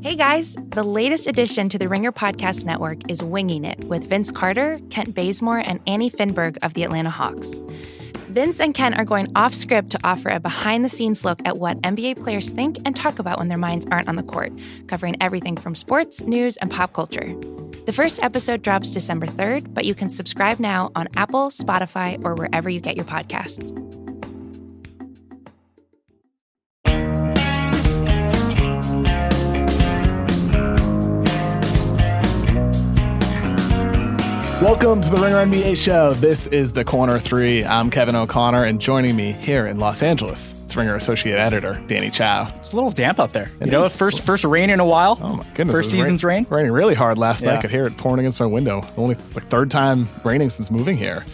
Hey guys, the latest addition to the Ringer Podcast Network is Winging It with Vince Carter, Kent Bazemore, and Annie Finberg of the Atlanta Hawks. Vince and Kent are going off script to offer a behind-the-scenes look at what NBA players think and talk about when their minds aren't on the court, covering everything from sports, news, and pop culture. The first episode drops December 3rd, but you can subscribe now on Apple, Spotify, or wherever you get your podcasts. Welcome to the Ringer NBA show. This is the Corner 3. I'm Kevin O'Connor, and joining me here in Los Angeles, it's Ringer Associate Editor Danny Chau. It's a little damp out there. First rain in a while. Oh my goodness. First season's rain. Raining really hard last night. I could hear it pouring against my window. Only the third time raining since moving here.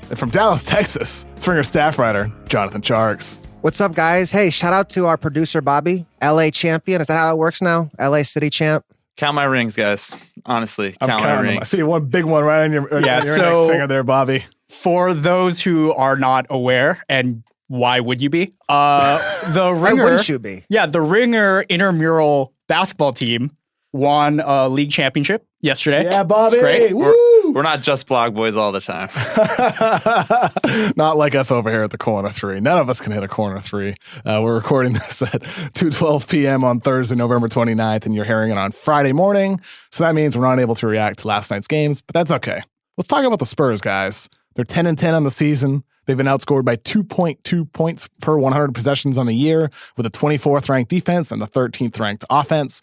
And from Dallas, Texas, it's Ringer staff writer Jonathan Tjarks. What's up, guys? Hey, shout out to our producer, Bobby. LA champion. Is that how it works now? LA City champ. Count my rings, guys. Honestly, count my rings. I see one big one right on your next finger there, Bobby. For those who are not aware, and why would you be? The Ringer. Why wouldn't you be? Yeah, the Ringer intramural basketball team won a league championship yesterday. Yeah, Bobby. Great. We're not just blog boys all the time. Not like us over here at the Corner 3. None of us can hit a Corner 3. We're recording this at 2:12 p.m. on Thursday, November 29th, and you're hearing it on Friday morning. So that means we're not able to react to last night's games, but that's okay. Let's talk about the Spurs, guys. They're 10-10 on the season. They've been outscored by 2.2 points per 100 possessions on the year, with a 24th ranked defense and the 13th ranked offense.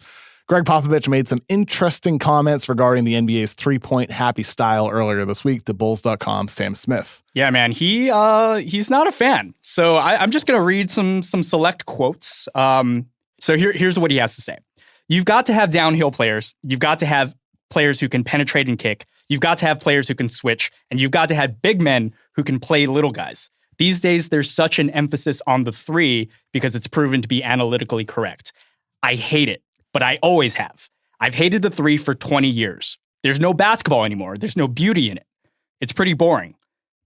Gregg Popovich made some interesting comments regarding the NBA's three-point happy style earlier this week to Bulls.com's Sam Smith. Yeah, man, he's not a fan. So I'm just going to read some select quotes. So here's what he has to say. You've got to have downhill players. You've got to have players who can penetrate and kick. You've got to have players who can switch. And you've got to have big men who can play little guys. These days, there's such an emphasis on the three because it's proven to be analytically correct. I hate it. But I always have. I've hated the three for 20 years. There's no basketball anymore. There's no beauty in it. It's pretty boring.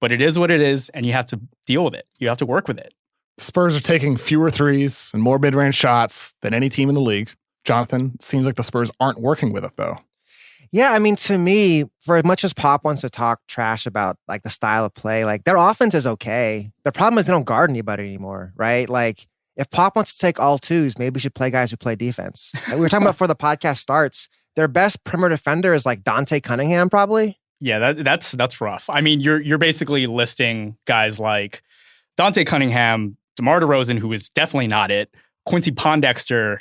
But it is what it is, and you have to deal with it. You have to work with it. The Spurs are taking fewer threes and more mid-range shots than any team in the league. Jonathan, it seems like the Spurs aren't working with it, though. Yeah, I mean, to me, for as much as Pop wants to talk trash about like the style of play, like their offense is okay. The problem is they don't guard anybody anymore, right? Like, if Pop wants to take all twos, maybe we should play guys who play defense. Like we were talking about before the podcast starts, their best perimeter defender is like Dante Cunningham, probably. Yeah, that's rough. I mean, you're basically listing guys like Dante Cunningham, DeMar DeRozan, who is definitely not it, Quincy Pondexter,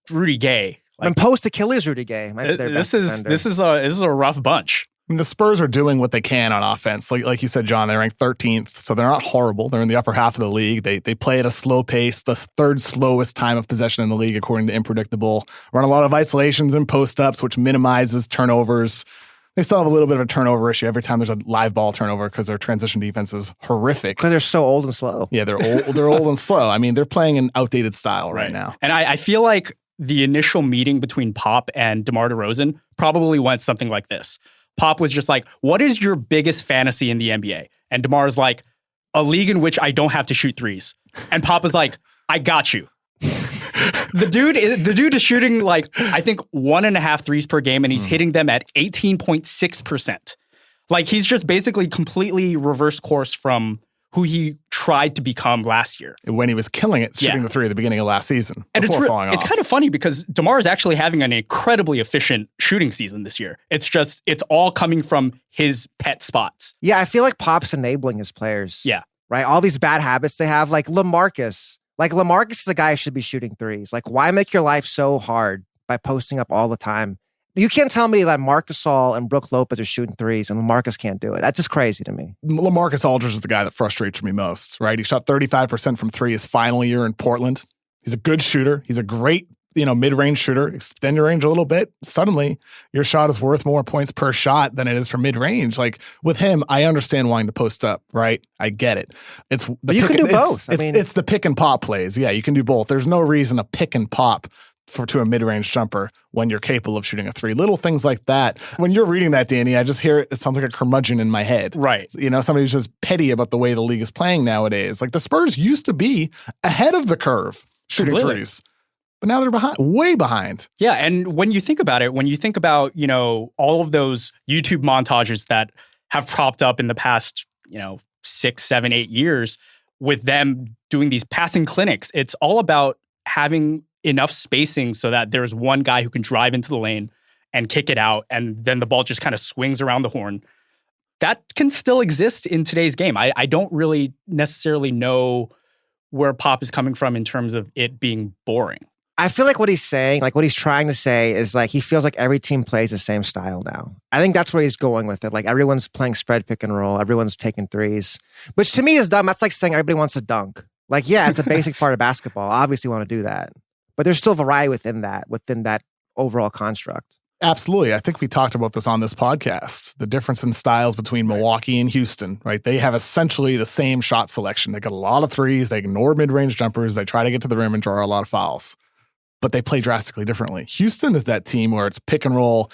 Rudy Gay. Like, and post Achilles Rudy Gay. This is a rough bunch. I mean, the Spurs are doing what they can on offense. Like you said, John, they're ranked 13th, so they're not horrible. They're in the upper half of the league. They play at a slow pace, the third slowest time of possession in the league, according to Unpredictable. Run a lot of isolations and post-ups, which minimizes turnovers. They still have a little bit of a turnover issue every time there's a live ball turnover because their transition defense is horrific. Because they're so old and slow. Yeah, they're old. They're old and slow. I mean, they're playing an outdated style right now. And I feel like the initial meeting between Pop and DeMar DeRozan probably went something like this. Pop was just like, what is your biggest fantasy in the NBA? And DeMar's like, a league in which I don't have to shoot threes. And Pop is like, I got you. The dude is shooting like, I think 1.5 threes per game, and he's hitting them at 18.6%. Like, he's just basically completely reverse course from who he tried to become last year. When he was killing it, shooting the three at the beginning of last season. And falling off. It's kind of funny because DeMar is actually having an incredibly efficient shooting season this year. It's all coming from his pet spots. Yeah, I feel like Pop's enabling his players. Yeah. Right? All these bad habits they have, like Lamarcus. Like, Lamarcus is a guy who should be shooting threes. Like, why make your life so hard by posting up all the time? You can't tell me that Marcus Gasol and Brook Lopez are shooting threes and Lamarcus can't do it. That's just crazy to me. Lamarcus Aldridge is the guy that frustrates me most, right? He shot 35% from three his final year in Portland. He's a good shooter. He's a great, mid-range shooter. Extend your range a little bit. Suddenly, your shot is worth more points per shot than it is for mid-range. Like, with him, I understand wanting to post up, right? I get it. But you can do both. It's the pick and pop plays. Yeah, you can do both. There's no reason to pick and pop to a mid-range jumper when you're capable of shooting a three. Little things like that. When you're reading that, Danny, I just hear it sounds like a curmudgeon in my head. Right. Somebody who's just petty about the way the league is playing nowadays. Like, the Spurs used to be ahead of the curve shooting threes. But now they're behind, way behind. Yeah, and when you think about it, all of those YouTube montages that have propped up in the past, 6, 7, 8 years with them doing these passing clinics, it's all about having enough spacing so that there's one guy who can drive into the lane and kick it out, and then the ball just kind of swings around the horn. That can still exist in today's game. I don't really necessarily know where Pop is coming from in terms of it being boring. I feel like what he's saying, like what he's trying to say is like he feels like every team plays the same style now. I think that's where he's going with it. Like everyone's playing spread pick and roll. Everyone's taking threes, which to me is dumb. That's like saying everybody wants to dunk. Like, yeah, it's a basic part of basketball. Obviously want to do that. But there's still variety within that overall construct. Absolutely. I think we talked about this on this podcast. The difference in styles between Milwaukee and Houston, right? They have essentially the same shot selection. They got a lot of threes. They ignore mid-range jumpers. They try to get to the rim and draw a lot of fouls. But they play drastically differently. Houston is that team where it's pick and roll,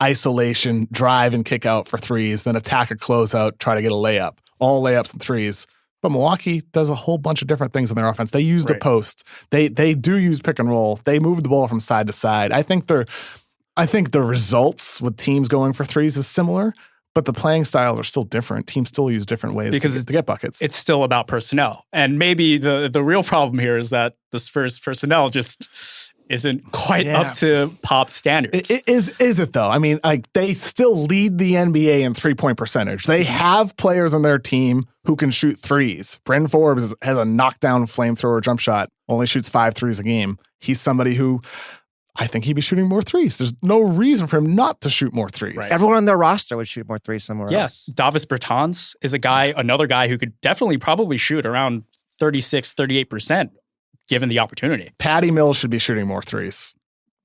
isolation, drive and kick out for threes, then attack a closeout, try to get a layup. All layups and threes. But Milwaukee does a whole bunch of different things in their offense. They use the post. They do use pick and roll. They move the ball from side to side. I think the results with teams going for threes is similar, but the playing styles are still different. Teams still use different ways to get buckets. It's still about personnel. And maybe the real problem here is that the Spurs personnel just isn't quite up to Pop standards. Is it though? I mean, like they still lead the NBA in 3-point percentage. They have players on their team who can shoot threes. Bryn Forbes has a knockdown flamethrower jump shot, only shoots 5 threes a game. He's somebody who I think he'd be shooting more threes. There's no reason for him not to shoot more threes. Right. Everyone on their roster would shoot more threes somewhere else. Davis Bertans is another guy who could definitely probably shoot around 36, 38%. Given the opportunity. Patty Mills should be shooting more threes.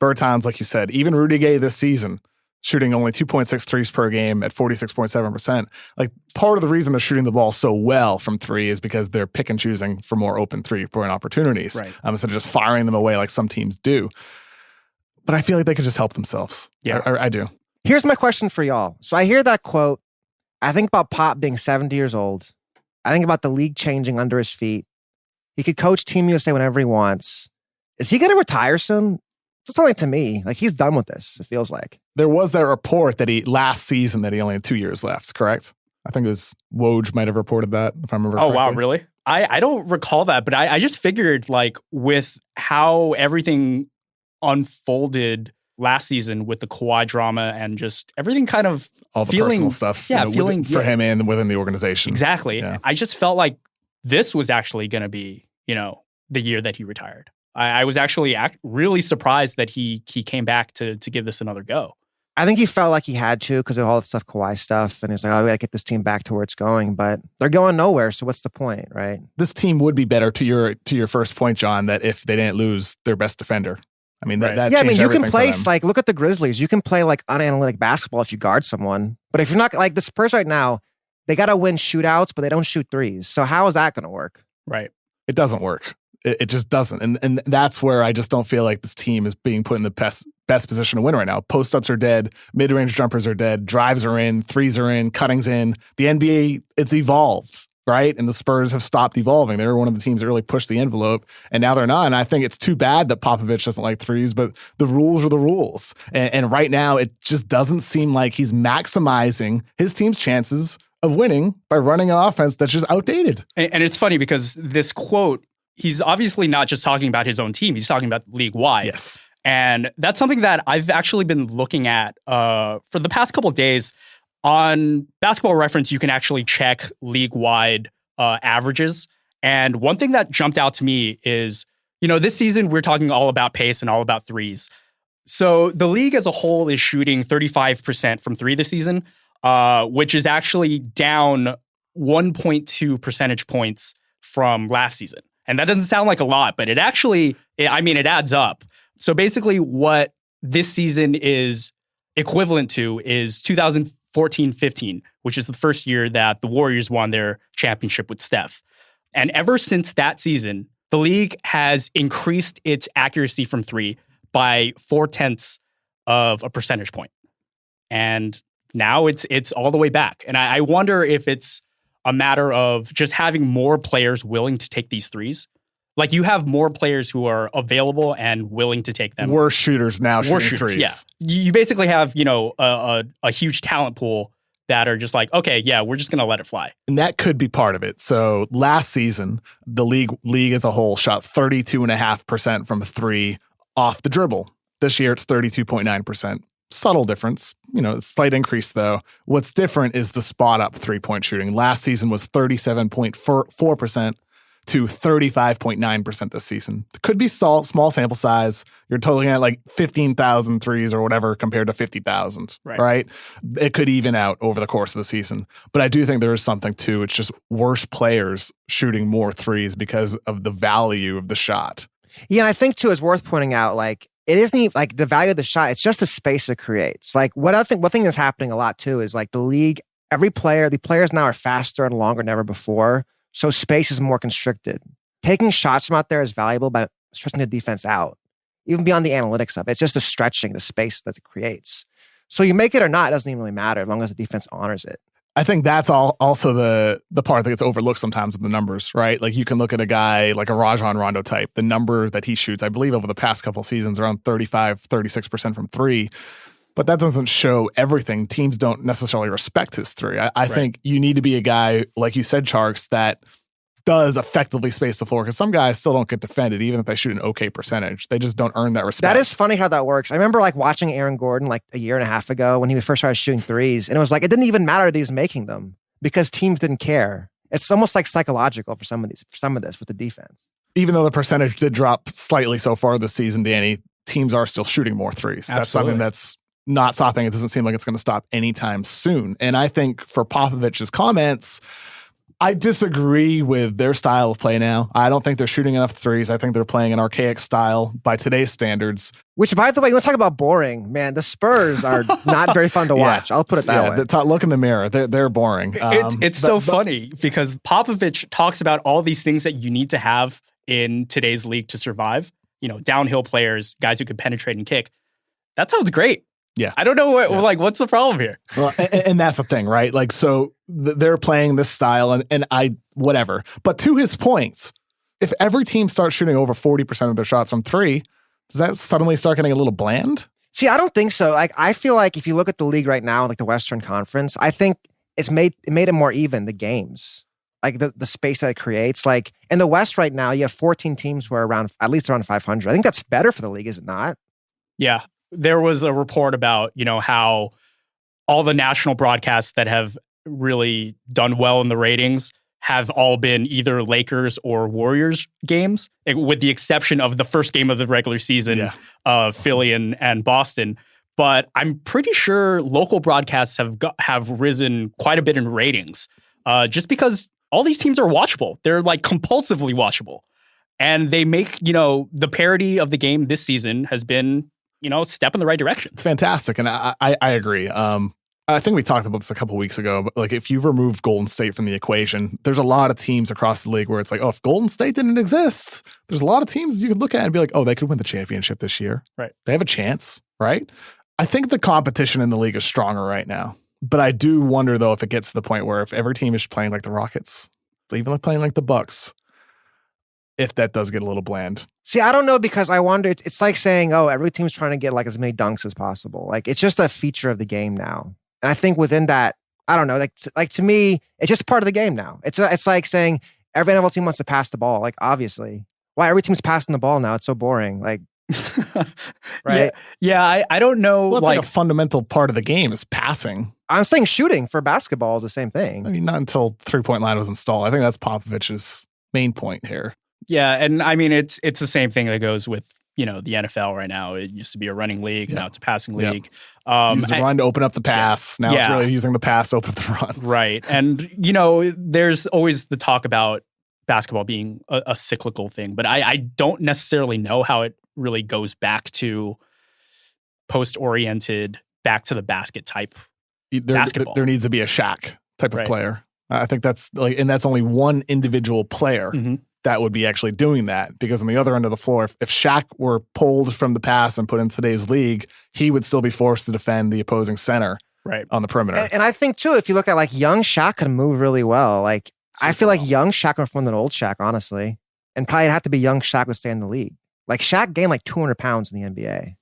Bertans, like you said, even Rudy Gay this season, shooting only 2.6 threes per game at 46.7%. Like part of the reason they're shooting the ball so well from three is because they're pick and choosing for more open 3-point opportunities instead of just firing them away like some teams do. But I feel like they could just help themselves. Yeah, I do. Here's my question for y'all. So I hear that quote. I think about Pop being 70 years old. I think about the league changing under his feet. He could coach Team USA whenever he wants. Is he going to retire soon? It's something to me. Like he's done with this, it feels like. There was that report that last season that he only had 2 years left, correct? I think it was Woj might have reported that, if I remember correctly. Oh, wow, really? I don't recall that, but I just figured like with how everything unfolded last season with the Kawhi drama and just everything kind of all the personal stuff feeling for him and within the organization. Exactly. Yeah. I just felt like this was actually going to be, the year that he retired. I was actually really surprised that he came back to give this another go. I think he felt like he had to because of all the stuff, Kawhi stuff. And he's like, we got to get this team back to where it's going. But they're going nowhere. So what's the point, right? This team would be better to your first point, John, that if they didn't lose their best defender. I mean, that yeah, I mean, you can play like look at the Grizzlies. You can play like unanalytic basketball if you guard someone. But if you're not like the Spurs right now, they got to win shootouts, but they don't shoot threes. So how is that going to work? Right. It doesn't work. It just doesn't. And that's where I just don't feel like this team is being put in the best position to win right now. Post-ups are dead. Mid-range jumpers are dead. Drives are in. Threes are in. Cutting's in. The NBA, it's evolved, right? And the Spurs have stopped evolving. They were one of the teams that really pushed the envelope, and now they're not. And I think it's too bad that Popovich doesn't like threes, but the rules are the rules. And right now, it just doesn't seem like he's maximizing his team's chances of winning by running an offense that's just outdated. And it's funny because this quote, he's obviously not just talking about his own team. He's talking about league-wide. Yes. And that's something that I've actually been looking at for the past couple of days. On Basketball Reference, you can actually check league-wide averages. And one thing that jumped out to me is, this season we're talking all about pace and all about threes. So the league as a whole is shooting 35% from three this season, which is actually down 1.2 percentage points from last season. And that doesn't sound like a lot, but it adds up. So basically what this season is equivalent to is 2014-15, which is the first year that the Warriors won their championship with Steph. And ever since that season, the league has increased its accuracy from three by 0.4 of a percentage point. And now it's all the way back. And I wonder if it's a matter of just having more players willing to take these threes. Like you have more players who are available and willing to take them. Worse shooters now shooting threes. Yeah. You basically have, a huge talent pool that are just like, okay, yeah, we're just going to let it fly. And that could be part of it. So last season, the league as a whole shot 32.5% from three off the dribble. This year, it's 32.9%. Subtle difference, slight increase though. What's different is the spot up 3-point shooting. Last season was 37.4% to 35.9% this season. It could be small sample size. You're totally at like 15,000 threes or whatever compared to 50,000, right? It could even out over the course of the season. But I do think there is something to it's just worse players shooting more threes because of the value of the shot. Yeah, and I think too, it's worth pointing out, like, it isn't even like the value of the shot. It's just the space it creates. Like one thing that's happening a lot too is like the league, the players now are faster and longer than ever before. So space is more constricted. Taking shots from out there is valuable by stretching the defense out, even beyond the analytics of it. It's just the stretching, the space that it creates. So you make it or not, it doesn't even really matter as long as the defense honors it. I think that's also the part that gets overlooked sometimes with the numbers, right? Like you can look at a guy like a Rajon Rondo type, the number that he shoots, I believe over the past couple of seasons, around 36% from three. But that doesn't show everything. Teams don't necessarily respect his three. I think you need to be a guy, like you said, Tjarks, that does effectively space the floor because some guys still don't get defended, even if they shoot an okay percentage. They just don't earn that respect. That is funny how that works. I remember like watching Aaron Gordon like a year and a half ago when he first started shooting threes, and it was like it didn't even matter that he was making them because teams didn't care. It's almost like psychological for some of this with the defense. Even though the percentage did drop slightly so far this season, Danny, teams are still shooting more threes. Absolutely. That's something that's not stopping. It doesn't seem like it's going to stop anytime soon. And I think for Popovich's comments, I disagree with their style of play now. I don't think they're shooting enough threes. I think they're playing an archaic style by today's standards. Which, by the way, you want to talk about boring, man. The Spurs are not very fun to watch. I'll put it that way. Look in the mirror. They're boring. It's so funny because Popovich talks about all these things that you need to have in today's league to survive. Downhill players, guys who can penetrate and kick. That sounds great. Yeah. I don't know what's the problem here? Well, and that's the thing, right? Like, so they're playing this style and whatever. But to his points, if every team starts shooting over 40% of their shots from three, does that suddenly start getting a little bland? See, I don't think so. Like, I feel like if you look at the league right now, like the Western Conference, I think it made it more even, the games. Like the space that it creates. Like in the West right now, you have 14 teams who are at least around 500. I think that's better for the league, is it not? Yeah. There was a report about, how all the national broadcasts that have really done well in the ratings have all been either Lakers or Warriors games, with the exception of the first game of the regular season of Philly and Boston. But I'm pretty sure local broadcasts have risen quite a bit in ratings, just because all these teams are watchable. They're like compulsively watchable. And they make, the parity of the game this season has been, step in the right direction. It's fantastic. And I agree. I think we talked about this a couple weeks ago, but like if you remove Golden State from the equation, there's a lot of teams across the league where it's like, oh, if Golden State didn't exist, there's a lot of teams you could look at and be like, oh, they could win the championship this year. Right. They have a chance, right? I think the competition in the league is stronger right now. But I do wonder, though, if it gets to the point where if every team is playing like the Rockets, even like playing like the Bucks, if that does get a little bland. See, I don't know, because I wonder, it's like saying, oh, every team's trying to get like as many dunks as possible. Like it's just a feature of the game now. And I think within that, I don't know, like to me, it's just part of the game now. It's like saying every NFL team wants to pass the ball. Like obviously, why every team's passing the ball now? It's so boring. Like, right? Yeah. I don't know. Well, it's like a fundamental part of the game is passing. I'm saying shooting for basketball is the same thing. I mean, not until 3-point line was installed. I think that's Popovich's main point here. Yeah, and I mean it's the same thing that goes with the NFL right now. It used to be a running league, now it's a passing league. Use the run to open up the pass. Now it's really using the pass to open up the run. Right, and there's always the talk about basketball being a cyclical thing, but I don't necessarily know how it really goes back to post-oriented, back to the basket type basketball. There needs to be a Shaq type of player. I think that's and that's only one individual player. Mm-hmm. That would be actually doing that, because on the other end of the floor, if Shaq were pulled from the pass and put in today's league, he would still be forced to defend the opposing center on the perimeter. And I think too, if you look at like young Shaq can move really well. Like I feel like young Shaq can perform than old Shaq, honestly. And probably it'd have to be young Shaq would stay in the league. Like Shaq gained like 200 pounds in the NBA.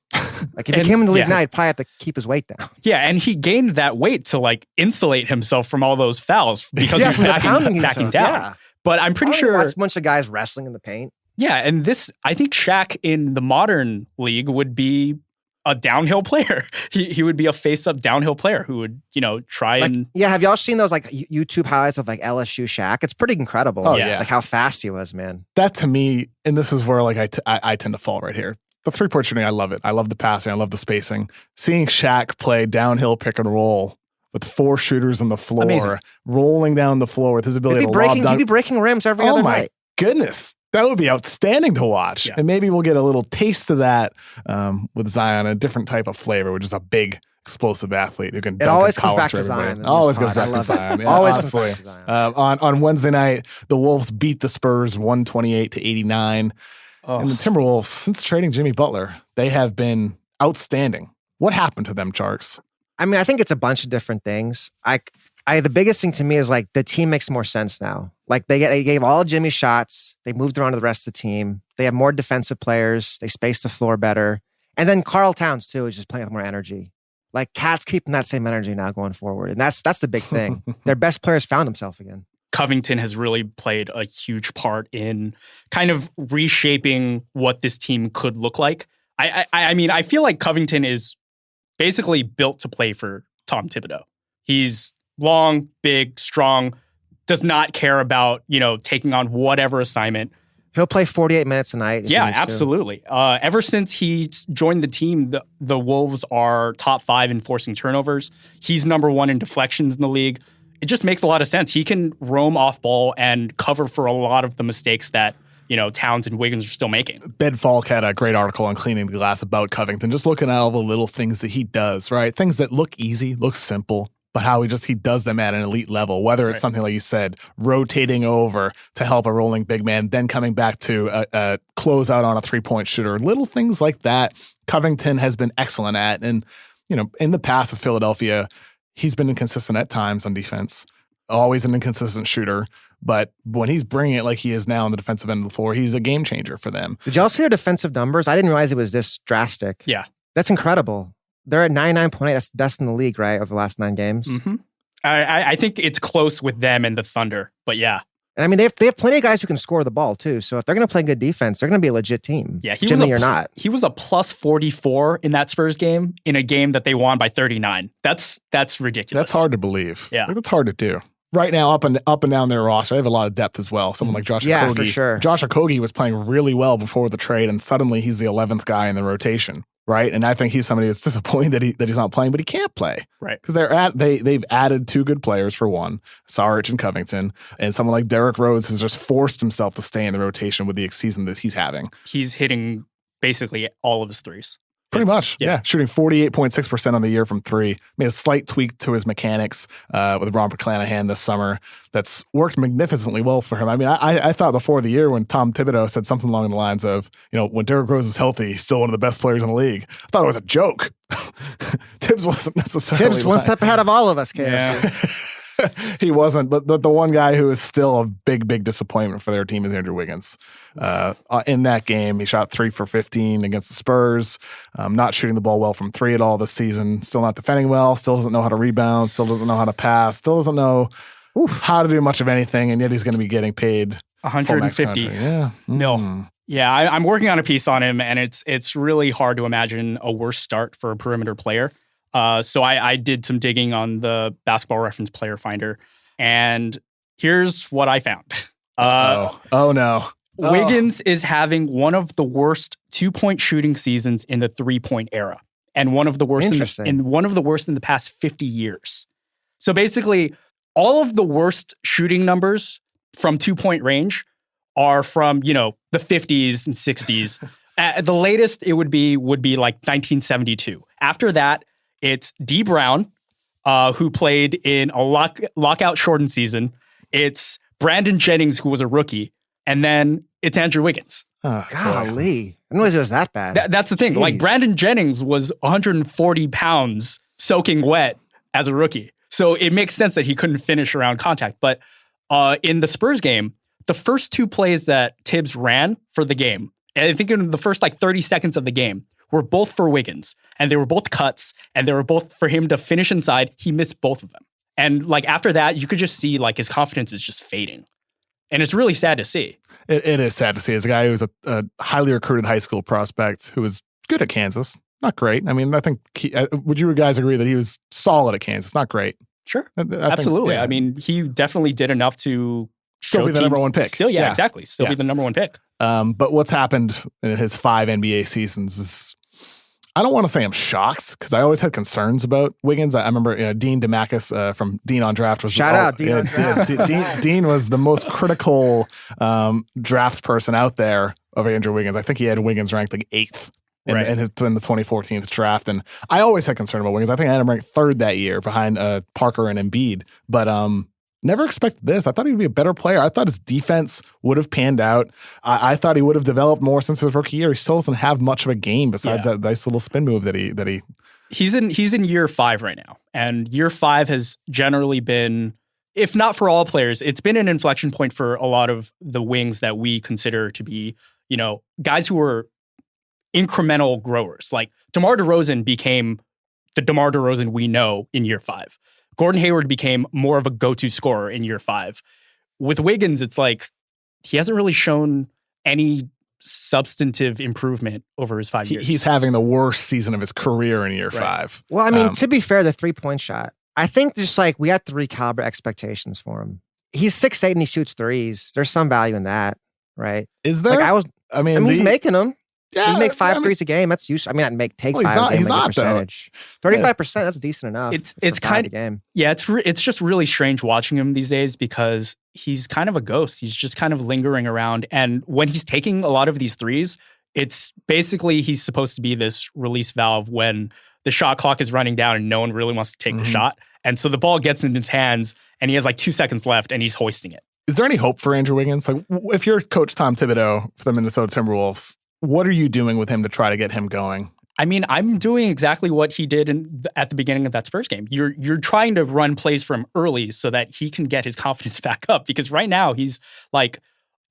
Like if he came in the league now, he'd probably have to keep his weight down. Yeah, and he gained that weight to like insulate himself from all those fouls because he was backing down. Yeah. But I'm pretty sure watch a bunch of guys wrestling in the paint. Yeah, and I think Shaq in the modern league would be a downhill player. He would be a face-up downhill player who would, try like, and... Yeah, have y'all seen those like YouTube highlights of like LSU Shaq? It's pretty incredible. Oh, yeah. Like how fast he was, man. That to me, and this is where like I tend to fall right here. The three-point shooting, I love it. I love the passing. I love the spacing. Seeing Shaq play downhill pick and roll with 4 shooters on the floor, amazing. Rolling down the floor with his ability to lob dunk. He'd be breaking rims every other night. Oh my goodness. That would be outstanding to watch. Yeah. And maybe we'll get a little taste of that with Zion, a different type of flavor, which is a big, explosive athlete who can dunk always and comes power back through to everybody. Zion. Always goes back to Zion. Yeah, always honestly. comes back to Zion. On Wednesday night, the Wolves beat the Spurs 128-89. Oh. And the Timberwolves, since trading Jimmy Butler, they have been outstanding. What happened to them, Tjarks? I mean, I think it's a bunch of different things. The biggest thing to me is like the team makes more sense now. Like they gave all Jimmy shots. They moved around to the rest of the team. They have more defensive players. They space the floor better. And then Karl Towns too is just playing with more energy. Like Cat's keeping that same energy now going forward. And that's the big thing. Their best players found himself again. Covington has really played a huge part in kind of reshaping what this team could look like. I mean, I feel like Covington is basically built to play for Tom Thibodeau. He's long, big, strong, does not care about, taking on whatever assignment. He'll play 48 minutes a night. Yeah, absolutely. Ever since he joined the team, the Wolves are top 5 in forcing turnovers. He's number 1 in deflections in the league. It just makes a lot of sense. He can roam off ball and cover for a lot of the mistakes that, Towns and Wiggins are still making. Ben Falk had a great article on Cleaning the Glass about Covington, just looking at all the little things that he does, right? Things that look easy, look simple, but how he does them at an elite level, whether it's something like you said, rotating over to help a rolling big man, then coming back to a closeout on a three-point shooter, little things like that. Covington has been excellent at, and in the past with Philadelphia, he's been inconsistent at times on defense, always an inconsistent shooter. But when he's bringing it like he is now on the defensive end of the floor, he's a game changer for them. Did y'all see their defensive numbers? I didn't realize it was this drastic. Yeah. That's incredible. They're at 99.8. That's the best in the league, right, over the last 9 games? Mm-hmm. I think it's close with them and the Thunder, but yeah. And I mean, they have plenty of guys who can score the ball, too. So if they're going to play good defense, they're going to be a legit team. Yeah, Jimmy or not. He was a plus 44 in that Spurs game in a game that they won by 39. That's ridiculous. That's hard to believe. Yeah. That's hard to do. Right now, up and down their roster, they have a lot of depth as well. Someone like Josh Okogie. Yeah, for sure. Josh Okogie was playing really well before the trade, and suddenly he's the 11th guy in the rotation, right? And I think he's somebody that's disappointed that he's not playing, but he can't play, right? Because they've added 2 good players for one, Saric and Covington, and someone like Derrick Rose has just forced himself to stay in the rotation with the season that he's having. He's hitting basically all of his threes. Pretty much, yeah. Shooting 48.6% on the year from 3. Made a slight tweak to his mechanics with Robert McClanahan this summer. That's worked magnificently well for him. I mean, I thought before the year when Tom Thibodeau said something along the lines of, when Derrick Rose is healthy, he's still one of the best players in the league. I thought it was a joke. Tibbs wasn't necessarily Tibbs one step ahead of all of us, Cam. Yeah. He wasn't, but the one guy who is still a big, big disappointment for their team is Andrew Wiggins. In that game, he shot 3 for 15 against the Spurs, not shooting the ball well from 3 at all this season, still not defending well, still doesn't know how to rebound, still doesn't know how to pass, still doesn't know how to do much of anything, and yet he's going to be getting paid $150 mil. Yeah, I'm working on a piece on him, and it's really hard to imagine a worse start for a perimeter player. So I did some digging on the Basketball Reference Player Finder, and here's what I found. Oh no. Wiggins is having one of the worst 2-point shooting seasons in the 3-point era, and one of the worst in the past 50 years. So basically, all of the worst shooting numbers from 2-point range are from, the 50s and 60s. At the latest, it would be like 1972. After that, it's D. Brown, who played in a lockout shortened season. It's Brandon Jennings, who was a rookie. And then it's Andrew Wiggins. Oh, golly. I didn't realize it was that bad. That's the thing. Jeez. Like, Brandon Jennings was 140 pounds soaking wet as a rookie. So it makes sense that he couldn't finish around contact. But in the Spurs game, the first two plays that Tibbs ran for the game, I think in the first like 30 seconds of the game, were both for Wiggins. And they were both cuts, and they were both for him to finish inside. He missed both of them. And like after that, you could just see like his confidence is just fading. And it's really sad to see. It is sad to see. As a guy who was a highly recruited high school prospect who was good at Kansas. Not great. I mean, I think, would you guys agree that he was solid at Kansas? Not great. Sure. Think, Absolutely. yeah. I mean, he definitely did enough to still be the number one pick. Still, yeah, exactly. Still be the number one pick. But what's happened in his 5 NBA seasons is, I don't want to say I'm shocked because I always had concerns about Wiggins. I remember Dean DeMacus from Dean on Draft was shout out Dean on Draft. Dean was the most critical draft person out there of Andrew Wiggins. I think he had Wiggins ranked like 8th in the 2014 draft, and I always had concern about Wiggins. I think I had him ranked 3rd that year behind Parker and Embiid, but never expected this. I thought he'd be a better player. I thought his defense would have panned out. I thought he would have developed more since his rookie year. He still doesn't have much of a game besides that nice little spin move that he. He's in year 5 right now, and year 5 has generally been, if not for all players, it's been an inflection point for a lot of the wings that we consider to be, guys who are incremental growers. Like DeMar DeRozan became the DeMar DeRozan we know in year 5. Gordon Hayward became more of a go-to scorer in year 5. With Wiggins, it's like he hasn't really shown any substantive improvement over his 5 years. He's having the worst season of his career in year 5. Well, I mean, to be fair, the 3-point shot, I think just like we have to recalibrate expectations for him. He's 6'8" and he shoots threes. There's some value in that, right? Is there? Like he's making them. Yeah, he make 5 threes a game. That's useful. I mean, I'd take 5 a game. He's not percentage. 35%. That's decent enough. It's kind of game. Yeah. It's just really strange watching him these days because he's kind of a ghost. He's just kind of lingering around, and when he's taking a lot of these threes, it's basically he's supposed to be this release valve when the shot clock is running down and no one really wants to take the shot, and so the ball gets in his hands and he has like 2 seconds left and he's hoisting it. Is there any hope for Andrew Wiggins? Like, if you're Coach Tom Thibodeau for the Minnesota Timberwolves, what are you doing with him to try to get him going? I mean, I'm doing exactly what he did at the beginning of that Spurs game. You're trying to run plays for him early so that he can get his confidence back up, because right now he's like,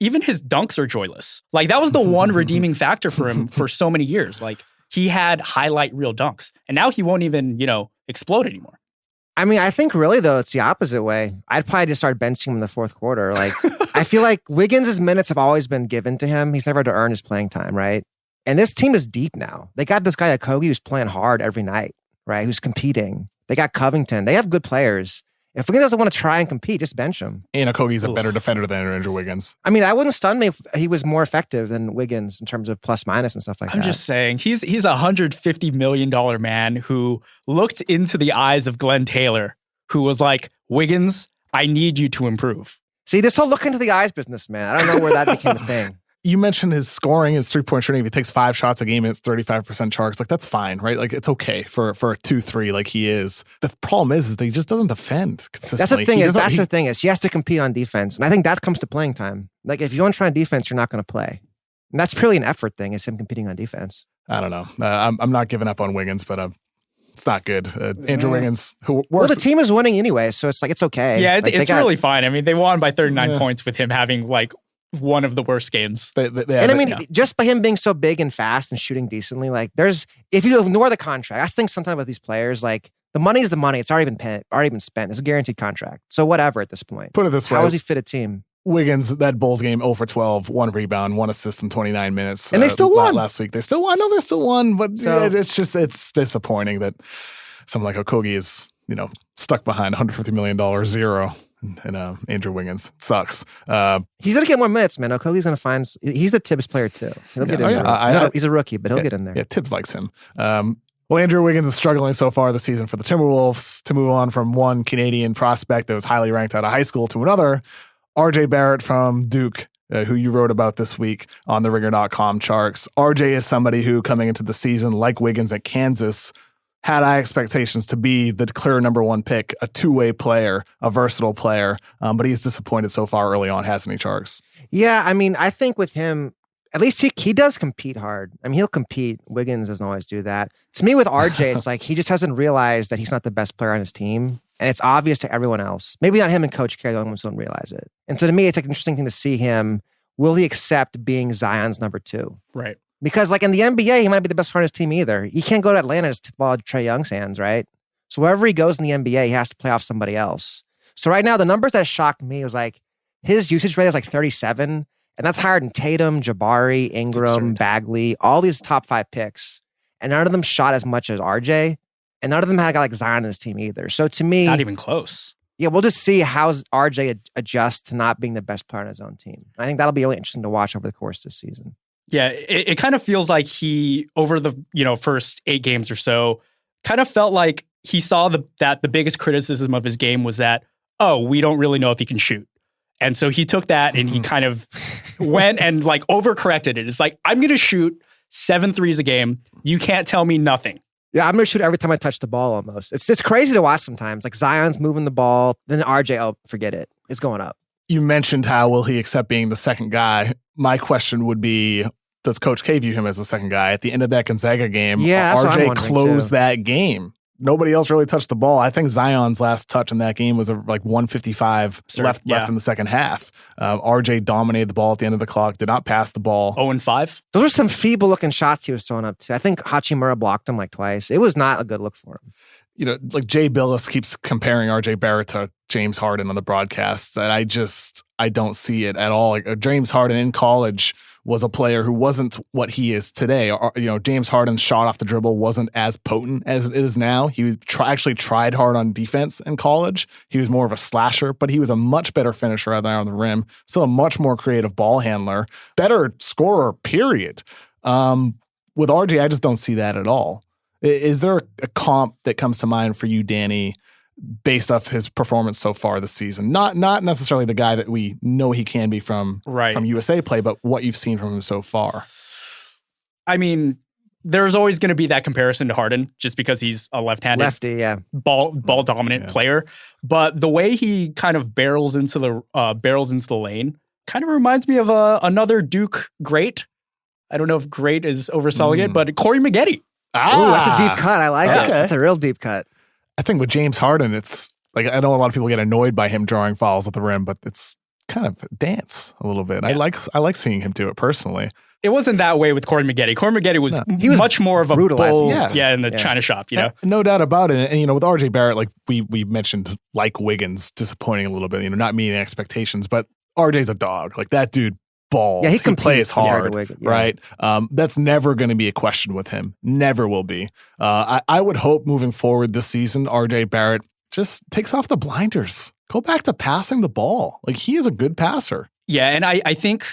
even his dunks are joyless. Like that was the one redeeming factor for him for so many years. Like he had highlight reel dunks, and now he won't even, explode anymore. I mean, I think really though, it's the opposite way. I'd probably just start benching him in the 4th quarter. Like, I feel like Wiggins' minutes have always been given to him. He's never had to earn his playing time, right? And this team is deep now. They got this guy at Kogi who's playing hard every night, right? Who's competing. They got Covington. They have good players. If Wiggins doesn't want to try and compete, just bench him. And Okogie's a better defender than Andrew Wiggins. I mean, that wouldn't stun me if he was more effective than Wiggins in terms of plus minus and stuff like that. I'm just saying, he's a $150 million man who looked into the eyes of Glenn Taylor, who was like, Wiggins, I need you to improve. See, this whole look into the eyes business, man. I don't know where that became a thing. You mentioned his scoring, his 3-point shooting. If he takes 5 shots a game and it's 35% Tjarks, like that's fine, right? Like it's okay for a 2-3 like he is. The problem is that he just doesn't defend consistently. That's the thing is he has to compete on defense. And I think that comes to playing time. Like if you don't try on defense, you're not going to play. And that's purely an effort thing, is him competing on defense. I don't know. I'm not giving up on Wiggins, but it's not good. Andrew Wiggins, well, the team is winning anyway, so it's like it's okay. Yeah, it's really fine. I mean, they won by 39 points with him having like one of the worst games. Just by him being so big and fast and shooting decently, like if you ignore the contract, I think sometimes with these players, like the money is the money. It's already been spent. It's a guaranteed contract. So whatever at this point. Put it this way. How does he fit a team? Wiggins, that Bulls game, 0 for 12, 1 rebound, 1 assist in 29 minutes. And they still won. Last week. They still won. No, they still won. But it's disappointing that someone like Okogie is, stuck behind $150 million zero. And Andrew Wiggins. It sucks. He's going to get more minutes, man. Okogie's going to find... He's the Tibbs player, too. He'll get in there. He's a rookie, but he'll get in there. Yeah, Tibbs likes him. Well, Andrew Wiggins is struggling so far this season for the Timberwolves. To move on from one Canadian prospect that was highly ranked out of high school to another, RJ Barrett from Duke, who you wrote about this week on the Ringer.com Tjarks. RJ is somebody who, coming into the season, like Wiggins at Kansas, had high expectations to be the clear number 1 pick, a two-way player, a versatile player, but he's disappointed so far early on, hasn't he, Tjarks? Yeah, I mean, I think with him, at least he does compete hard. I mean, he'll compete. Wiggins doesn't always do that. To me, with RJ, it's like he just hasn't realized that he's not the best player on his team. And it's obvious to everyone else. Maybe not him and Coach K, the only ones who don't realize it. And so to me, it's like an interesting thing to see him. Will he accept being Zion's number 2? Right. Because like in the NBA, he might be the best player on his team either. He can't go to Atlanta to ball Trae Young's hands, right? So wherever he goes in the NBA, he has to play off somebody else. So right now, the numbers that shocked me was like his usage rate is like 37, and that's higher than Tatum, Jabari, Ingram, Bagley, all these top 5 picks. And none of them shot as much as RJ, and none of them had a guy like Zion on his team either. So to me, not even close. Yeah, we'll just see how RJ adjusts to not being the best player on his own team. And I think that'll be really interesting to watch over the course of this season. Yeah, it kind of feels like he, over the first 8 games or so, kind of felt like he saw that the biggest criticism of his game was that, oh, we don't really know if he can shoot. And so he took that and he kind of went and like overcorrected it. It's like, I'm going to shoot 7 threes a game. You can't tell me nothing. Yeah, I'm going to shoot every time I touch the ball almost. It's crazy to watch sometimes. Like Zion's moving the ball, then RJ, oh, forget it. It's going up. You mentioned how will he accept being the second guy. My question would be, does Coach K view him as the second guy? At the end of that Gonzaga game, RJ closed that game. Nobody else really touched the ball. I think Zion's last touch in that game was like 155 left in the second half. RJ dominated the ball at the end of the clock, did not pass the ball. 0-5. Those are some feeble-looking shots he was throwing up to. I think Hachimura blocked him like twice. It was not a good look for him. You know, like Jay Billis keeps comparing RJ Barrett to James Harden on the broadcast, and I don't see it at all. Like James Harden in college was a player who wasn't what he is today. James Harden's shot off the dribble wasn't as potent as it is now. He actually tried hard on defense in college. He was more of a slasher, but he was a much better finisher out there on the rim. Still a much more creative ball handler, better scorer, period. With RJ, I just don't see that at all. Is there a comp that comes to mind for you, Danny, based off his performance so far this season? Not necessarily the guy that we know he can be from USA play, but what you've seen from him so far. I mean, there's always going to be that comparison to Harden just because he's a lefty, ball dominant player. But the way he kind of barrels into the lane kind of reminds me of another Duke great. I don't know if great is overselling it, but Corey Maggette. Ooh, that's a deep cut. I like it. That's a real deep cut. I think with James Harden, it's like, I know a lot of people get annoyed by him drawing fouls at the rim, but it's kind of dance a little bit. Yeah. I like seeing him do it personally. It wasn't that way with Corey Maggette. Corey Maggette was much more of a bull, in the China shop, you know? No doubt about it. And, with RJ Barrett, like we mentioned, like Wiggins, disappointing a little bit, not meeting expectations, but RJ's a dog. Like that dude balls. Yeah, he can play hard, right? That's never going to be a question with him. Never will be. I would hope moving forward this season, RJ Barrett just takes off the blinders. Go back to passing the ball. Like he is a good passer. Yeah, and I think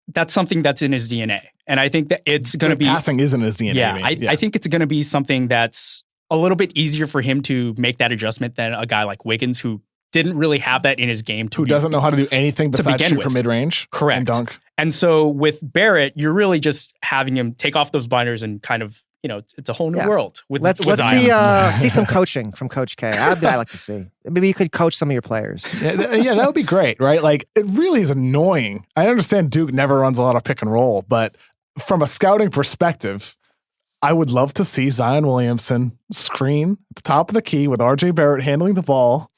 that's something that's in his DNA. And I think that it's going to be... Passing isn't his DNA. Yeah, I think it's going to be something that's a little bit easier for him to make that adjustment than a guy like Wiggins, who didn't really have that in his game. Who doesn't know how to do anything besides shoot from mid-range. Correct. And dunk. And so with Barrett, you're really just having him take off those blinders and kind of, it's a whole new world. Let's see some coaching from Coach K. I'd like to see. Maybe you could coach some of your players. Yeah, that would be great, right? Like, it really is annoying. I understand Duke never runs a lot of pick and roll, but from a scouting perspective, I would love to see Zion Williamson screen at the top of the key with RJ Barrett handling the ball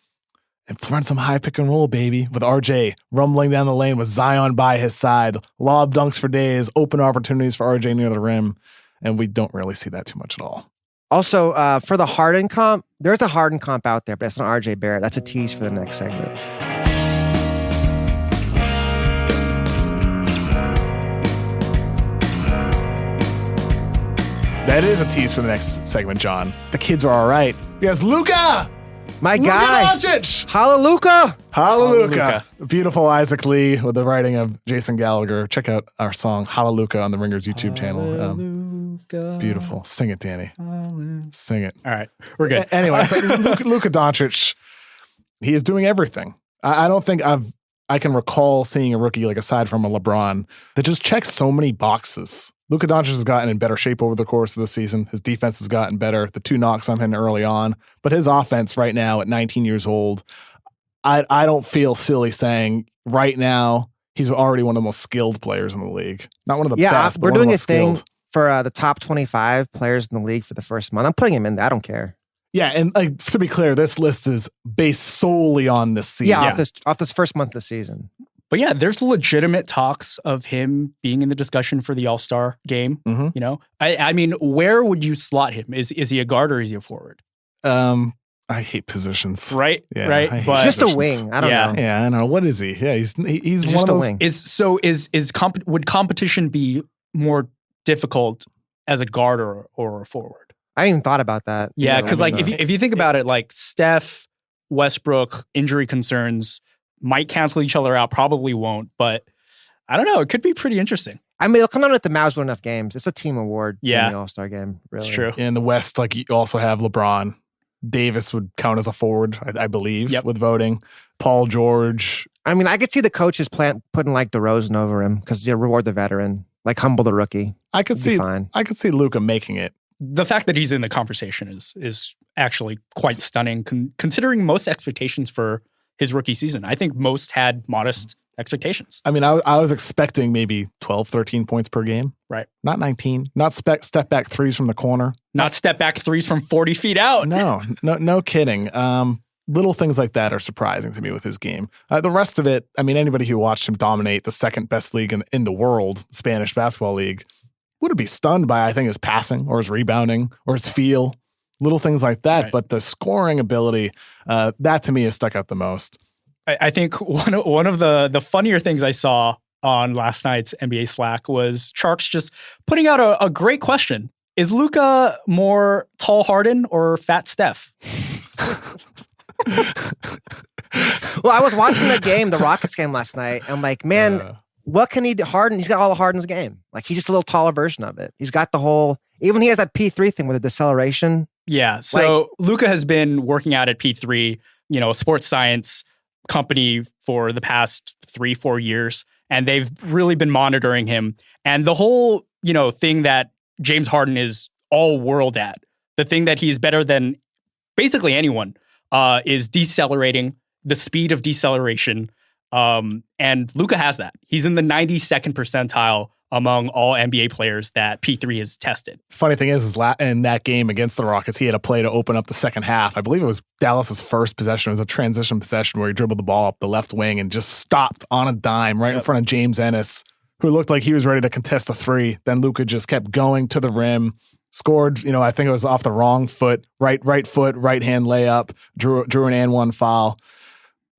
and run some high pick and roll, baby, with RJ rumbling down the lane with Zion by his side. Lob dunks for days, open opportunities for RJ near the rim. And we don't really see that too much at all. Also, for the Harden comp, there's a Harden comp out there, but it's not RJ Barrett. That's a tease for the next segment. That is a tease for the next segment, John. The kids are all right. Because Luka! My guy. Luka Doncic! Hallelujah! Hallelujah. Beautiful Isaac Lee with the writing of Jason Gallagher. Check out our song Hallelujah on the Ringers YouTube channel. Beautiful. Sing it, Danny. Sing it. All right. We're good. Anyway, so Luka Doncic, he is doing everything. I don't think I can recall seeing a rookie, like aside from a LeBron, that just checks so many boxes. Luka Doncic has gotten in better shape over the course of the season. His defense has gotten better. The 2 knocks on him early on. But his offense right now at 19 years old, I don't feel silly saying right now he's already one of the most skilled players in the league. Not one of the best, but we're one doing of the most a thing skilled. For the top 25 players in the league for the first month. I'm putting him in there. I don't care. Yeah, and like to be clear, this list is based solely on this season. Yeah, off this first month of the season. But yeah, there's legitimate talks of him being in the discussion for the All-Star game. Mm-hmm. You know, I mean, where would you slot him? Is he a guard or is he a forward? I hate positions. Right, Yeah, right. I hate But Just a wing. I don't know. Yeah, I don't know. What is he? Yeah, he's Just one of a those. wing. would competition be more difficult as a guard or a forward? I hadn't even thought about that. Yeah, because like don't know. if you think about it, like Steph, Westbrook, injury concerns might cancel each other out, probably won't, but I don't know. It could be pretty interesting. I mean, it'll come down if the Mavs win enough games. It's a team award in Yeah. the All-Star game. Really. It's true. In the West, like you also have LeBron. Davis would count as a forward, I believe, with voting. Paul George. I mean, I could see the coaches putting like DeRozan over him because they reward the veteran, like humble the rookie. I could It'd be see. fine. I could see Luka making it. The fact that he's in the conversation is actually quite stunning, considering most expectations for his rookie season. I think most had modest expectations. I mean, I was expecting maybe 12, 13 points per game. Right. Not 19. Not step back threes from the corner. Not step back threes from 40 feet out. No kidding. Little things like that are surprising to me with his game. The rest of it, I mean, anybody who watched him dominate the second best league in the world, Spanish basketball league, would be stunned by, I think, his passing or his rebounding or his feel. Little things like that. Right. But the scoring ability, that to me has stuck out the most. I think one of the funnier things I saw on last night's NBA Slack was Tjarks just putting out a great question. Is Luka more tall Harden or fat Steph? Well, I was watching the Rockets game last night. And I'm like, man, what can he do? Harden, he's got all of Harden's game. Like, he's just a little taller version of it. He's got the whole, even he has that P3 thing with the deceleration. Yeah. So Luka has been working out at P3, a sports science company for the past 3-4 years. And they've really been monitoring him. And the whole, thing that James Harden is all world at, the thing that he's better than basically anyone, is decelerating, the speed of deceleration. And Luka has that. He's in the 92nd percentile among all NBA players that P3 has tested. Funny thing is in that game against the Rockets, he had a play to open up the second half. I believe it was Dallas's first possession. It was a transition possession where he dribbled the ball up the left wing and just stopped on a dime right in front of James Ennis, who looked like he was ready to contest a three. Then Luka just kept going to the rim, scored, I think it was off the wrong foot, right foot, right hand layup, drew an and one foul.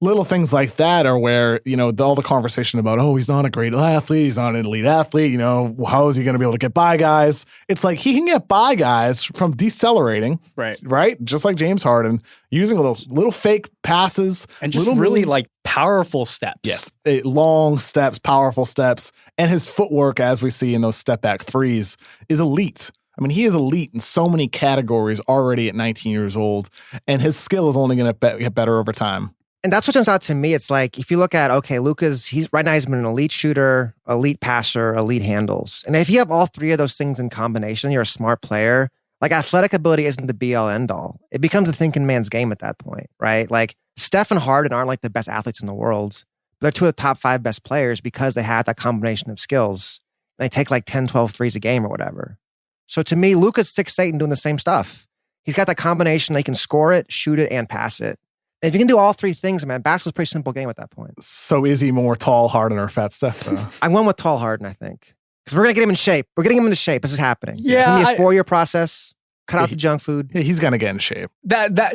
Little things like that are where, all the conversation about, he's not a great athlete, he's not an elite athlete, how is he going to be able to get by guys? It's like he can get by guys from decelerating, right? Just like James Harden, using little fake passes. And just really moves. Powerful steps. Yes, long steps, powerful steps. And his footwork, as we see in those step back threes, is elite. I mean, he is elite in so many categories already at 19 years old, and his skill is only going to get better over time. And that's what jumps out to me. It's like, if you look at, Luka's, right now he's been an elite shooter, elite passer, elite handles. And if you have all three of those things in combination, you're a smart player. Like, athletic ability isn't the be-all, end-all. It becomes a thinking man's game at that point, right? Like, Steph and Harden aren't like the best athletes in the world. They're two of the top 5 best players because they have that combination of skills. And they take like 10, 12 threes a game or whatever. So to me, Luka's 6'8" and doing the same stuff. He's got that combination. They can score it, shoot it, and pass it. If you can do all three things, man, basketball's a pretty simple game at that point. So is he more tall Harden or fat Steph, though? I'm going with tall Harden, I think. Because we're going to get him in shape. We're getting him into shape. This is happening. Yeah, it's going to be a 4-year process. Cut out the junk food. Yeah, he's going to get in shape.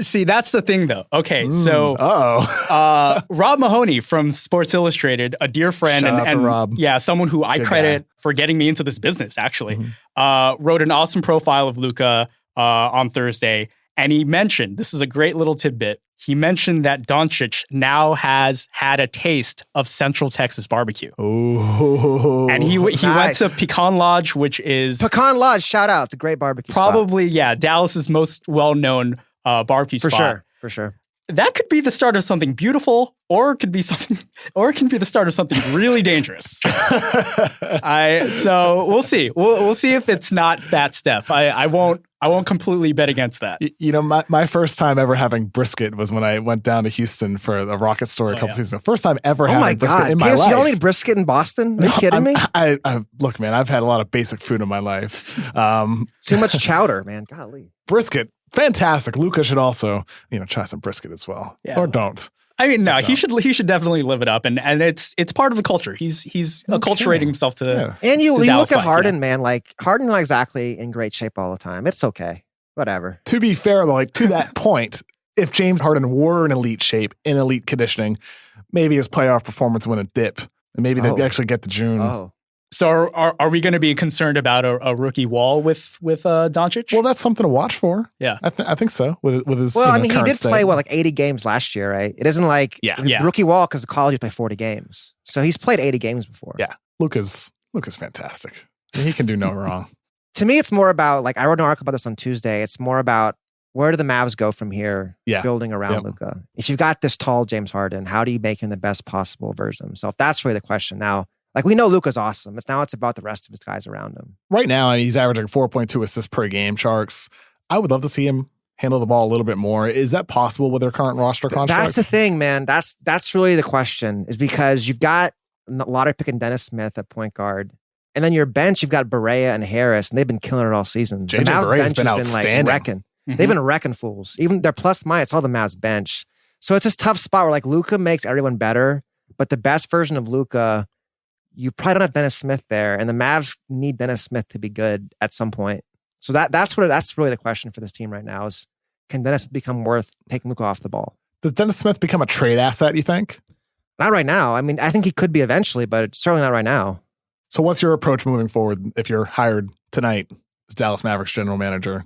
See, that's the thing, though. Okay, so Rob Mahoney from Sports Illustrated, a dear friend, Shout out to Rob. Yeah, someone who I Good credit guy. for getting me into this business, actually, wrote an awesome profile of Luka on Thursday. And he mentioned, this is a great little tidbit, he mentioned that Doncic now has had a taste of Central Texas barbecue. Oh. And he went Nice. to Pecan Lodge, which is Pecan Lodge, shout out. It's a great barbecue spot. probably, Dallas's most well-known barbecue spot. For sure. That could be the start of something beautiful, or it could be something, or it can be the start of something really dangerous. So we'll see. We'll see if it's not fat Steph. I won't completely bet against that. My first time ever having brisket was when I went down to Houston for the Rocket Story a couple seasons ago. First time ever having brisket in my KFC, life. you don't eat brisket in Boston? Are you kidding me? Look, man, I've had a lot of basic food in my life. Too much chowder, man. Golly. Brisket, fantastic. Luka should also, try some brisket as well. Yeah. Or don't. I mean, no, he should definitely live it up, and it's part of the culture. He's acculturating himself to. Yeah. And you Dallas look at life, Harden, man. Like Harden not exactly in great shape all the time. It's okay, whatever. To be fair, though, to that point, if James Harden were in elite shape, in elite conditioning, maybe his playoff performance wouldn't dip, and maybe they'd actually get to June. Oh. So are we going to be concerned about a rookie wall with Doncic? Well, that's something to watch for. Yeah, I think so. With his He did play like 80 games last year, right? It isn't like the rookie wall because the college played 40 games, so he's played 80 games before. Yeah, Luka's fantastic. He can do no wrong. To me, it's more about I wrote an article about this on Tuesday. It's more about where do the Mavs go from here, building around Luka. If you've got this tall James Harden, how do you make him the best possible version of himself? That's really the question now. We know Luka's awesome. It's about the rest of his guys around him. Right now, he's averaging 4.2 assists per game, Tjarks. I would love to see him handle the ball a little bit more. Is that possible with their current roster construct? That's the thing, man. That's really the question, is because you've got a lot of picking Dennis Smith at point guard. And then your bench, you've got Barrett and Harris, and they've been killing it all season. JJ Barrett's been outstanding. Wrecking. Mm-hmm. They've been wrecking fools. Even their plus minus, all the Mavs bench. So it's this tough spot where Luka makes everyone better, but the best version of Luka, you probably don't have Dennis Smith there, and the Mavs need Dennis Smith to be good at some point. So that's really the question for this team right now is, can Dennis become worth taking Luka off the ball? Does Dennis Smith become a trade asset, you think? Not right now. I mean, I think he could be eventually, but it's certainly not right now. So what's your approach moving forward if you're hired tonight as Dallas Mavericks general manager?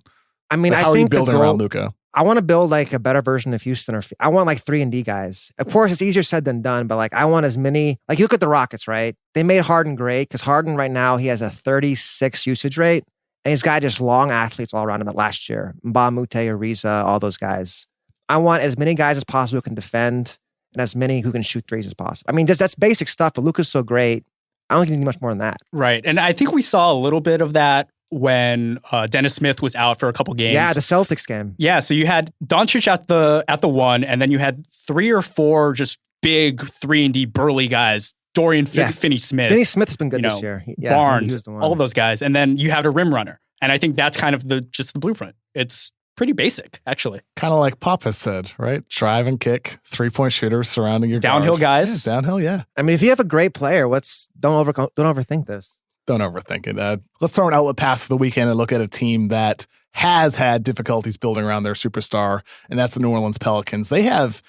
I mean, how I think are you building around Luka? I want to build a better version of Houston, I want 3-and-D guys. Of course, it's easier said than done, but I want as many. You look at the Rockets, right? They made Harden great because Harden right now he has a 36 usage rate, and he's got just long athletes all around him. Last year, Mbah Moute, Ariza, all those guys. I want as many guys as possible who can defend, and as many who can shoot threes as possible. I mean, that's basic stuff, but Luka's so great. I don't think you need much more than that. Right, and I think we saw a little bit of that when Dennis Smith was out for a couple games. Yeah, the Celtics game. Yeah, so you had Doncic at the one, and then you had 3 or 4 just big 3-and-D burly guys. Dorian Finney-Smith. Finney Smith has been good this year. Barnes, all of those guys. And then you have a rim runner. And I think that's kind of the blueprint. It's pretty basic, actually. Kind of like Pop has said, right? Drive and kick, 3-point shooters surrounding your downhill guard. guys. Yeah, downhill, yeah. I mean, if you have a great player, don't overthink this. Don't overthink it. Let's throw an outlet pass for the weekend and look at a team that has had difficulties building around their superstar, and that's the New Orleans Pelicans. They have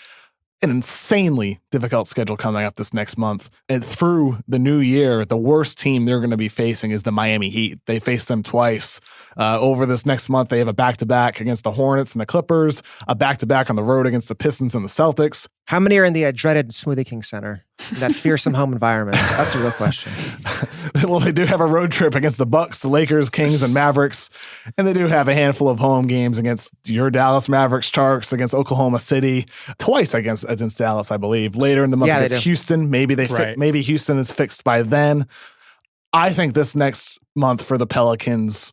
an insanely difficult schedule coming up this next month. And through the new year, the worst team they're going to be facing is the Miami Heat. They face them twice. Over this next month, they have a back-to-back against the Hornets and the Clippers, a back-to-back on the road against the Pistons and the Celtics. How many are in the dreaded Smoothie King Center? That fearsome home environment. That's a real question. Well, they do have a road trip against the Bucks, the Lakers, Kings, and Mavericks. And they do have a handful of home games against your Dallas Mavericks, Tjarks, against Oklahoma City, twice against Dallas, I believe. Later in the month against Houston. Maybe maybe Houston is fixed by then. I think this next month for the Pelicans,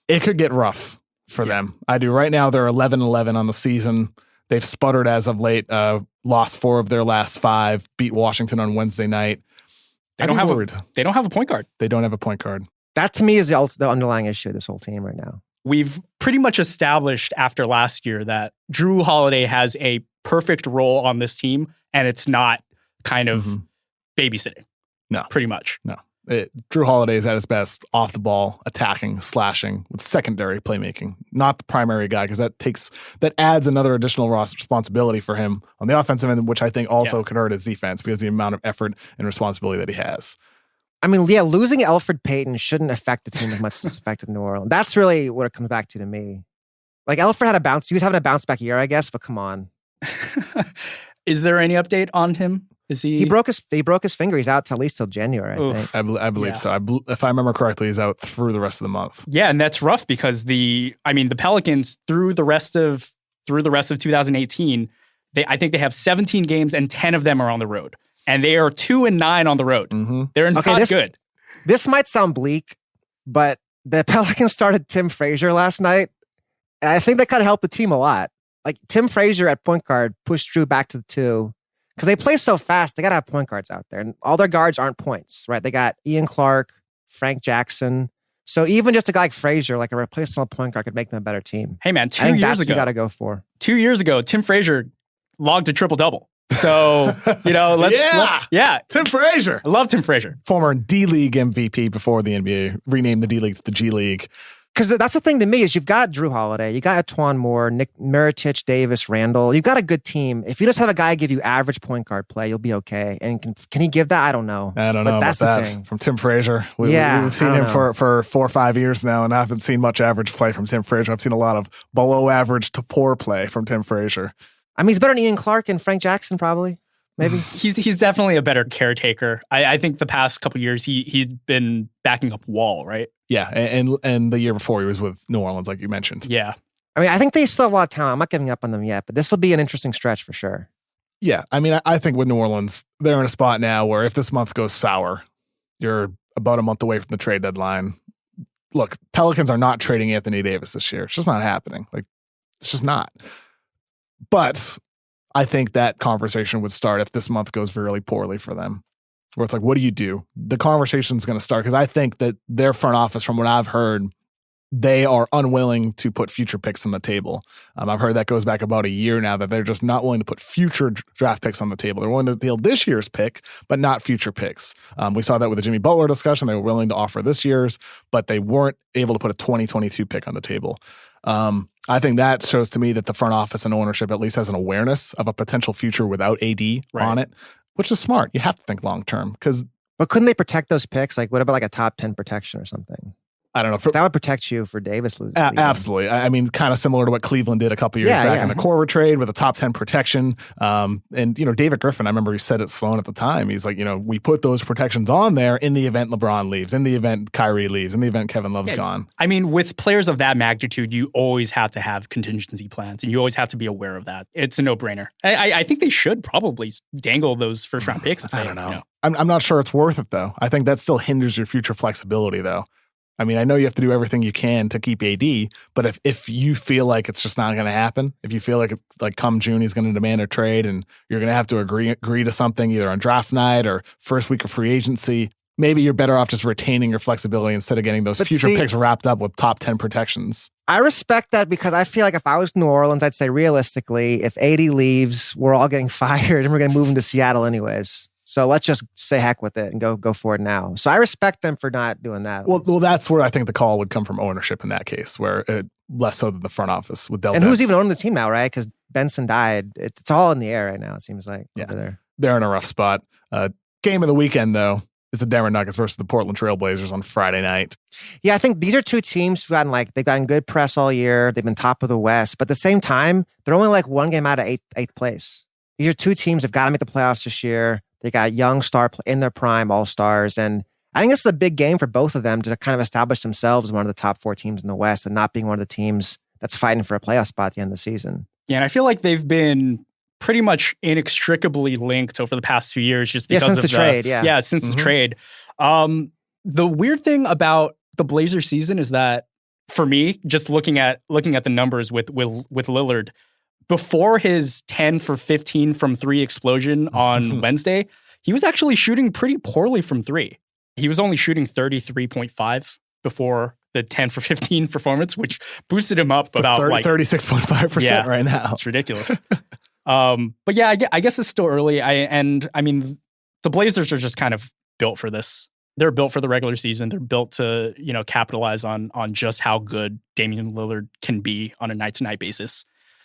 it could get rough for them. I do. Right now, they're 11-11 on the season. They've sputtered as of late, lost 4 of their last 5, beat Washington on Wednesday night. They don't have a point guard. They don't have a point guard. That to me is the underlying issue of this whole team right now. We've pretty much established after last year that Jrue Holiday has a perfect role on this team, and it's not kind of babysitting. No. Pretty much. No. Jrue Holiday is at his best off the ball, attacking, slashing, with secondary playmaking, not the primary guy, because that adds another additional responsibility for him on the offensive end, which I think also could hurt his defense because of the amount of effort and responsibility that he has. I mean, yeah, losing Elfrid Payton shouldn't affect the team as much as it's affected New Orleans. That's really what it comes back to me. Elfrid had a bounce. He was having a bounce back year, I guess, but come on. Is there any update on him? Is he broke his finger. He's out till at least till January, I think. I believe so. If I remember correctly, he's out through the rest of the month. Yeah, and that's rough because the Pelicans through the rest of 2018, I think they have 17 games and 10 of them are on the road. And they are 2-9 on the road. Mm-hmm. They're not good. This might sound bleak, but the Pelicans started Tim Frazier last night. And I think that kind of helped the team a lot. Tim Frazier at point guard pushed Jrue back to the 2. Because they play so fast, they got to have point guards out there. And all their guards aren't points, right? They got Ian Clark, Frank Jackson. So even just a guy like Frazier, like a replaceable point guard, could make them a better team. Hey man, I think that's what you got to go for. 2 years ago, Tim Frazier logged a triple-double. So, let's Tim Frazier. I love Tim Frazier. Former D-League MVP before the NBA renamed the D-League to the G-League. Because that's the thing to me is you've got Drew Holiday, you got Etwan Moore, Nick Mirotic, Davis, Randall. You've got a good team. If you just have a guy give you average point guard play, you'll be okay. And can he give that? I don't know. I don't know about that's that. The thing. From Tim Frazier. We've seen him for 4 or 5 years now, and I haven't seen much average play from Tim Frazier. I've seen a lot of below average to poor play from Tim Frazier. I mean, he's better than Ian Clark and Frank Jackson, probably. Maybe he's definitely a better caretaker. I think the past couple years he's been backing up Wall, right? Yeah, and the year before he was with New Orleans, like you mentioned. Yeah, I mean, I think they still have a lot of talent. I'm not giving up on them yet, but this will be an interesting stretch for sure. Yeah, I mean, I think with New Orleans, they're in a spot now where if this month goes sour, you're about a month away from the trade deadline. Look, Pelicans are not trading Anthony Davis this year. It's just not happening. Like, it's just not. But I think that conversation would start if this month goes really poorly for them, where it's like, what do you do? The conversation's going to start because I think that their front office, from what I've heard, they are unwilling to put future picks on the table. I've heard that goes back about a year now, that they're just not willing to put future draft picks on the table. They're willing to deal this year's pick, but not future picks. We saw that with the Jimmy Butler discussion. They were willing to offer this year's, but they weren't able to put a 2022 pick on the table. I think that shows to me that the front office and ownership at least has an awareness of a potential future without AD on it, which is smart. You have to think long term because. But couldn't they protect those picks? Like, what about like a top 10 protection or something? I don't know. That would protect you for Davis losing. Absolutely. I mean, kind of similar to what Cleveland did a couple years back in the Korver trade with a top 10 protection. And, David Griffin, I remember he said it Sloan at the time. He's like, we put those protections on there in the event LeBron leaves, in the event Kyrie leaves, in the event Kevin Love's gone. I mean, with players of that magnitude, you always have to have contingency plans, and you always have to be aware of that. It's a no-brainer. I think they should probably dangle those first-round picks. If I don't know. I'm not sure it's worth it, though. I think that still hinders your future flexibility, though. I mean, I know you have to do everything you can to keep AD, but if you feel like it's just not going to happen, if you feel like it's like come June he's going to demand a trade and you're going to have to agree to something either on draft night or first week of free agency, maybe you're better off just retaining your flexibility instead of getting those future picks wrapped up with top 10 protections. I respect that because I feel like if I was New Orleans, I'd say realistically, if AD leaves, we're all getting fired and we're going to move him to Seattle anyways. So let's just say heck with it and go for it now. So I respect them for not doing that. Well, that's where I think the call would come from ownership in that case, where less so than the front office with Del. And who's even owning the team now, right? Because Benson died. It's all in the air right now, it seems like, over there. They're in a rough spot. Game of the weekend, though, is the Denver Nuggets versus the Portland Trailblazers on Friday night. Yeah, I think these are two teams who've they've gotten good press all year. They've been top of the West. But at the same time, they're only like one game out of eighth place. These are two teams that have got to make the playoffs this year. They got young star in their prime, all-stars. And I think this is a big game for both of them to kind of establish themselves as one of the top 4 teams in the West and not being one of the teams that's fighting for a playoff spot at the end of the season. Yeah, and I feel like they've been pretty much inextricably linked over the past 2 years just because since the trade. Yeah, since the trade. The weird thing about the Blazers season is that, for me, just looking at the numbers with Lillard, before his 10 for 15 from 3 explosion on Wednesday, he was actually shooting pretty poorly from 3. He was only shooting 33.5 before the 10 for 15 performance, which boosted him up about 36.5% right now. It's ridiculous. But yeah, I guess it's still early. I mean, the Blazers are just kind of built for this. They're built for the regular season. They're built to, capitalize on just how good Damian Lillard can be on a night-to-night basis.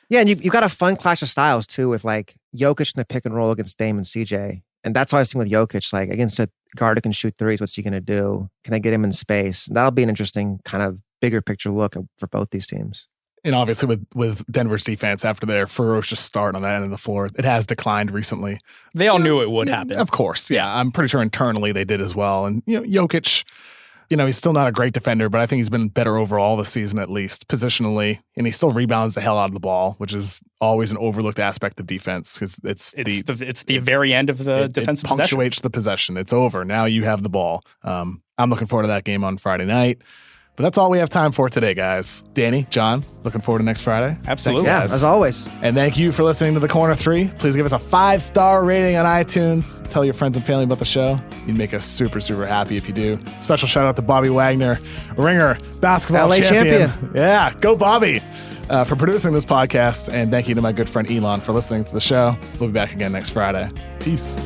Yeah, and you've got a fun clash of styles, too, with like Jokic in the pick and roll against Dame and CJ. And that's what I was thinking with Jokic, like against a guard who can shoot threes, what's he going to do? Can they get him in space? That'll be an interesting kind of bigger picture look for both these teams. And obviously with Denver's defense after their ferocious start on that end of the floor, it has declined recently. They all knew it would happen. Of course, yeah. I'm pretty sure internally they did as well. And, Jokic, he's still not a great defender, but I think he's been better overall this season, at least positionally. And he still rebounds the hell out of the ball, which is always an overlooked aspect of defense because it's the very end of the defensive possession. It punctuates the possession. It's over. Now you have the ball. I'm looking forward to that game on Friday night. But that's all we have time for today, guys. Danny, John, looking forward to next Friday. Absolutely. Yeah, as always. And thank you for listening to The Corner 3. Please give us a 5-star rating on iTunes. Tell your friends and family about the show. You'd make us super, super happy if you do. Special shout out to Bobby Wagner, Ringer basketball LA champion. Yeah, go Bobby, for producing this podcast. And thank you to my good friend Elon for listening to the show. We'll be back again next Friday. Peace.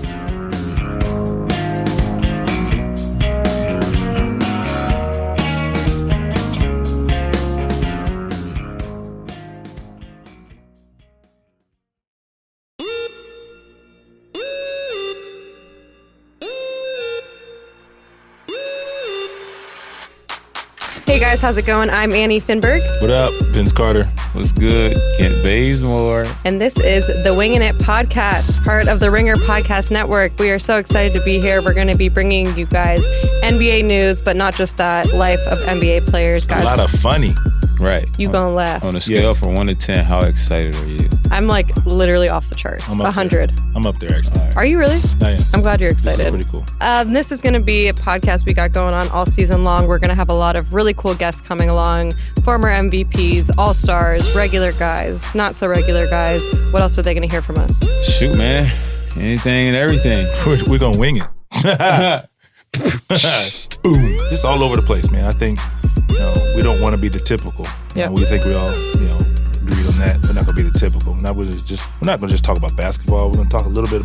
Hey guys, how's it going? I'm Annie Finberg. What up, Vince Carter? What's good? Kent Bazemore. And this is the Winging It podcast, part of the Ringer Podcast Network. We are so excited to be here. We're going to be bringing you guys NBA news, but not just that, life of NBA players. Guys, A lot of funny. Right. You gonna laugh. On a scale from 1 to 10, how excited are you? I'm like literally off the charts. I'm up 100. there. I'm up there, actually. Are you really? I am. I'm glad you're excited. This is pretty cool. This is going to be a podcast we got going on all season long. We're going to have a lot of really cool guests coming along. Former MVPs, all-stars, regular guys, not so regular guys. What else are they going to hear from us? Shoot, man. Anything and everything. We're going to wing it. Boom. Just all over the place, man. I think, we don't want to be the typical. Yeah. We think we all, agreed on that. We're not going to be the typical. We're not going to just talk about basketball. We're going to talk a little bit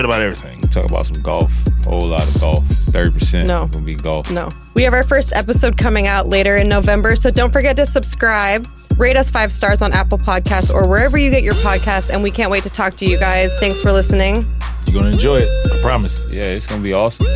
about everything. Talk about some golf. A whole lot of golf. 30% No. will be golf. No. We have our first episode coming out later in November, so don't forget to subscribe. Rate us 5 stars on Apple Podcasts or wherever you get your podcasts, and we can't wait to talk to you guys. Thanks for listening. You're going to enjoy it. I promise. Yeah, it's going to be awesome.